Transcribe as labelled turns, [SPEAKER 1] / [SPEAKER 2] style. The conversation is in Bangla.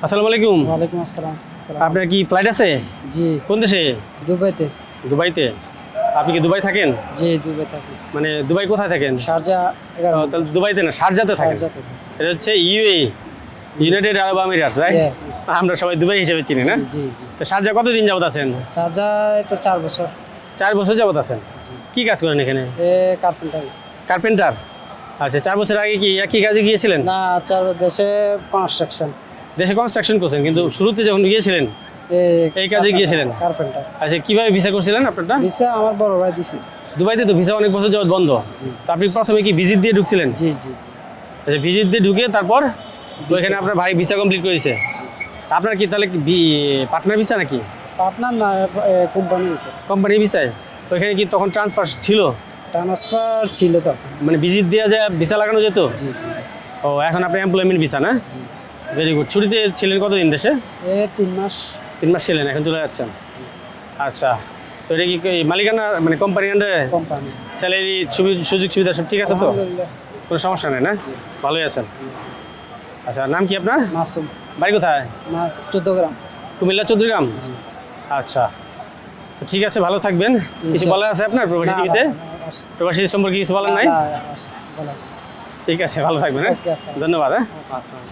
[SPEAKER 1] আসসালামু আলাইকুম।
[SPEAKER 2] ওয়ালাইকুম আসসালাম।
[SPEAKER 1] আপনার কি ফ্লাইট আছে?
[SPEAKER 2] জি,
[SPEAKER 1] কোন দেশে?
[SPEAKER 2] দুবাইতে।
[SPEAKER 1] দুবাইতে। আপনি কি দুবাই থাকেন?
[SPEAKER 2] জি, দুবাই থাকি।
[SPEAKER 1] মানে দুবাই কোথায় থাকেন?
[SPEAKER 2] শারজা 11 ঘন্টা।
[SPEAKER 1] তাহলে দুবাইতে না, শারজাতে থাকেন।
[SPEAKER 2] শারজাতে থাকি।
[SPEAKER 1] এটা হচ্ছে ইউএই, ইউনাইটেড আরব আমিরাতস, রাইট?
[SPEAKER 2] Yes.
[SPEAKER 1] আমরা সবাই দুবাই হিসেবে চিনি না?
[SPEAKER 2] জি, জি, জি।
[SPEAKER 1] তো শারজা কতদিন যাবত আছেন?
[SPEAKER 2] শারজায় তো 4 বছর।
[SPEAKER 1] 4 বছর যাবত আছেন।
[SPEAKER 2] জি।
[SPEAKER 1] কি কাজ করেন এখানে?
[SPEAKER 2] কার্পেন্টারি।
[SPEAKER 1] কার্পেন্টার। আচ্ছা, 4 বছর আগে কি একই কাজে গিয়েছিলেন?
[SPEAKER 2] না, 4 দেশে কনস্ট্রাকশন।
[SPEAKER 1] দেশে কনস্ট্রাকশন করছেন, কিন্তু শুরুতে যখন গিয়েছিলেন এই কাজে গিয়েছিলেন?
[SPEAKER 2] কার্পেন্টার।
[SPEAKER 1] আচ্ছা, কিভাবে ভিসা করছিলেন আপনারটা?
[SPEAKER 2] ভিসা আমার বড় ভাই দিছে।
[SPEAKER 1] দুবাইতে তো ভিসা অনেক বছর যাবত বন্ধ।
[SPEAKER 2] জি,
[SPEAKER 1] তো আপনি প্রথমে কি ভিজিট দিয়ে ঢুকছিলেন?
[SPEAKER 2] জি, জি, জি।
[SPEAKER 1] আচ্ছা, ভিজিট দিয়ে ঢুকে তারপর ওইখানে আপনার ভাই ভিসা কমপ্লিট করেছে। আপনার কি তাহলে পার্টনার ভিসা নাকি
[SPEAKER 2] পার্টনার না, কোম্পানি ভিসা।
[SPEAKER 1] কোম্পানি ভিসায়? ওইখানে কি তখন ট্রান্সফার ছিল?
[SPEAKER 2] ট্রান্সফার ছিল তো।
[SPEAKER 1] মানে ভিজিট দিয়ে যায় ভিসা লাগানো যেত?
[SPEAKER 2] জি, জি,
[SPEAKER 1] ও, এখন আপনি এমপ্লয়মেন্ট ভিসা না?
[SPEAKER 2] জি।
[SPEAKER 1] Very good. ছুটিতে ছিলেন কতদিন দেশে?
[SPEAKER 2] 3 মাস।
[SPEAKER 1] 3 মাস ছিলেন, এখন চলে যাচ্ছেন।
[SPEAKER 2] জি।
[SPEAKER 1] আচ্ছা, তো এটা কি মালিকানা মানে কোম্পানি আন্ডারে?
[SPEAKER 2] কোম্পানি।
[SPEAKER 1] স্যালারি সুযোগ সুবিধা সব ঠিক আছে তো?
[SPEAKER 2] আলহামদুলিল্লাহ।
[SPEAKER 1] কোনো সমস্যা নেই না?
[SPEAKER 2] জি।
[SPEAKER 1] ভালোই আছেন। আচ্ছা, নাম কি আপনার?
[SPEAKER 2] মাসুম।
[SPEAKER 1] বাড়ি কোথায়?
[SPEAKER 2] 14 গ্রাম।
[SPEAKER 1] কুমিল্লা চৌদ্দগ্রাম।
[SPEAKER 2] জি।
[SPEAKER 1] আচ্ছা, তো ঠিক আছে, ভালো থাকবেন। কিছু
[SPEAKER 2] ইনশাআল্লাহ।
[SPEAKER 1] বলার আছে আপনার প্রবাসী টিভিতে? প্রবাসী সম্পর্কে কিছু বলার নাই?
[SPEAKER 2] বলা।
[SPEAKER 1] ঠিক আছে, ভালো থাকবেন, হ্যাঁ?
[SPEAKER 2] ওকে, আসসালাম।
[SPEAKER 1] ধন্যবাদ, হ্যাঁ।